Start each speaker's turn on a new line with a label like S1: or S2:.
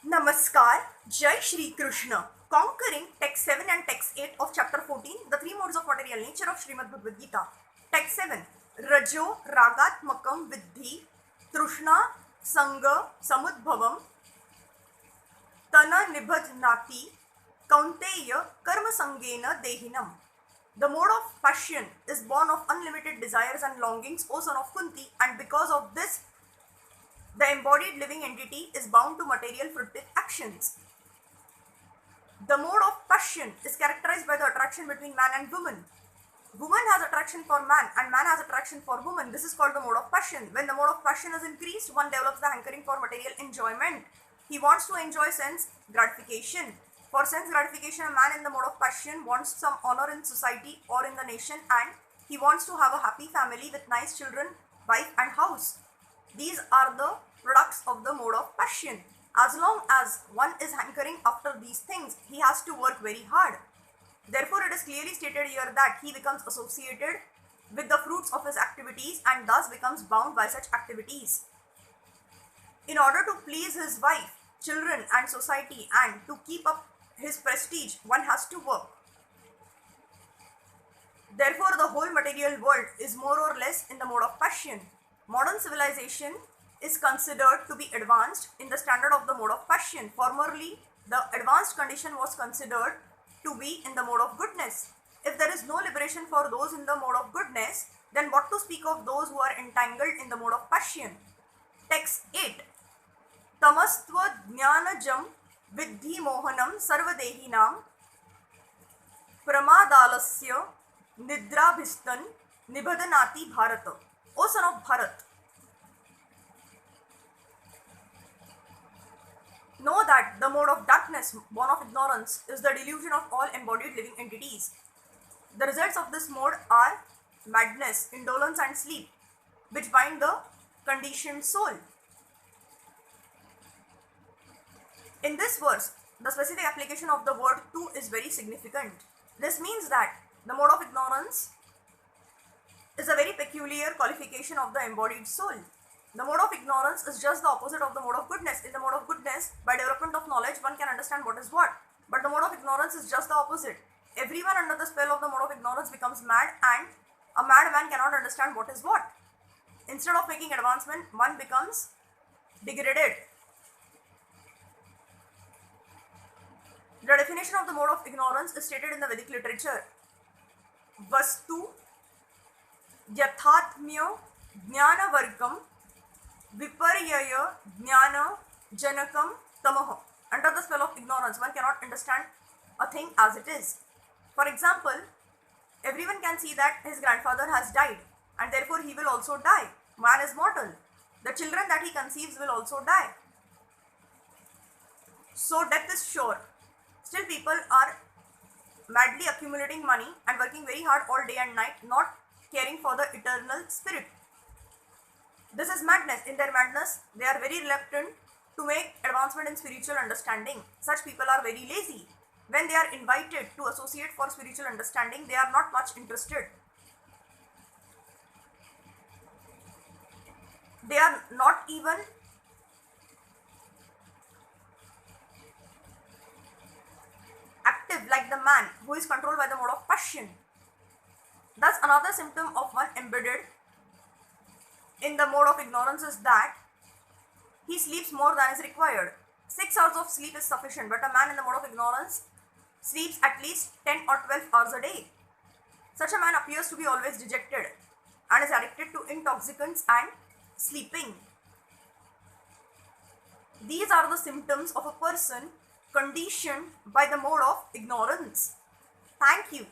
S1: Namaskar, Jai Shri Krishna. Conquering Text 7 and Text 8 of Chapter 14, the three modes of material nature of Srimad Bhagavad Gita. Text 7. Rajo Ragatmakam Vidhi Trushna Sanga Samudbhavam Tana Nibhadnati Kaunteya Karma Sangena Dehinam. The mode of passion is born of unlimited desires and longings, O son of Kunti, and because of this, the embodied living entity is bound to material fruitive actions. The mode of passion is characterized by the attraction between man and woman. Woman has attraction for man and man has attraction for woman. This is called the mode of passion. When the mode of passion is increased, one develops the hankering for material enjoyment. He wants to enjoy sense gratification. For sense gratification, a man in the mode of passion wants some honor in society or in the nation, and he wants to have a happy family with nice children, wife and house. These are the products of the mode of passion. As long as one is hankering after these things, he has to work very hard. Therefore, it is clearly stated here that he becomes associated with the fruits of his activities and thus becomes bound by such activities. In order to please his wife, children and society and to keep up his prestige, one has to work. Therefore, the whole material world is more or less in the mode of passion. Modern civilization is considered to be advanced in the standard of the mode of passion. Formerly, the advanced condition was considered to be in the mode of goodness. If there is no liberation for those in the mode of goodness, then what to speak of those who are entangled in the mode of passion? Text 8. Tamastva jnanajam vidhi mohanam sarvadehinam pramadalasya nidrabhistan nibhadanati bharata. O son of Bharat, know that the mode of darkness, born of ignorance, is the delusion of all embodied living entities. The results of this mode are madness, indolence and sleep, which bind the conditioned soul. In this verse, the specific application of the word tu is very significant. This means that the mode of ignorance is a very peculiar qualification of the embodied soul. The mode of ignorance is just the opposite of the mode of goodness. In the mode of goodness, by development of knowledge, one can understand what is what. But the mode of ignorance is just the opposite. Everyone under the spell of the mode of ignorance becomes mad, and a mad man cannot understand what is what. Instead of making advancement, one becomes degraded. The definition of the mode of ignorance is stated in the Vedic literature. Vastu yathatmya jnana vargam viparyaya jnana janakam tamaha. Under the spell of ignorance, one cannot understand a thing as it is. For example, everyone can see that his grandfather has died and therefore he will also die. Man is mortal. The children that he conceives will also die. So death is sure. Still people are madly accumulating money and working very hard all day and night, not caring for the eternal spirit. This is madness. In their madness, they are very reluctant to make advancement in spiritual understanding. Such people are very lazy. When they are invited to associate for spiritual understanding, they are not much interested. They are not even active like the man who is controlled by the mode of passion. Thus, another symptom of one embedded in the mode of ignorance is that he sleeps more than is required. 6 hours of sleep is sufficient, but a man in the mode of ignorance sleeps at least 10 or 12 hours a day. Such a man appears to be always dejected and is addicted to intoxicants and sleeping. These are the symptoms of a person conditioned by the mode of ignorance. Thank you.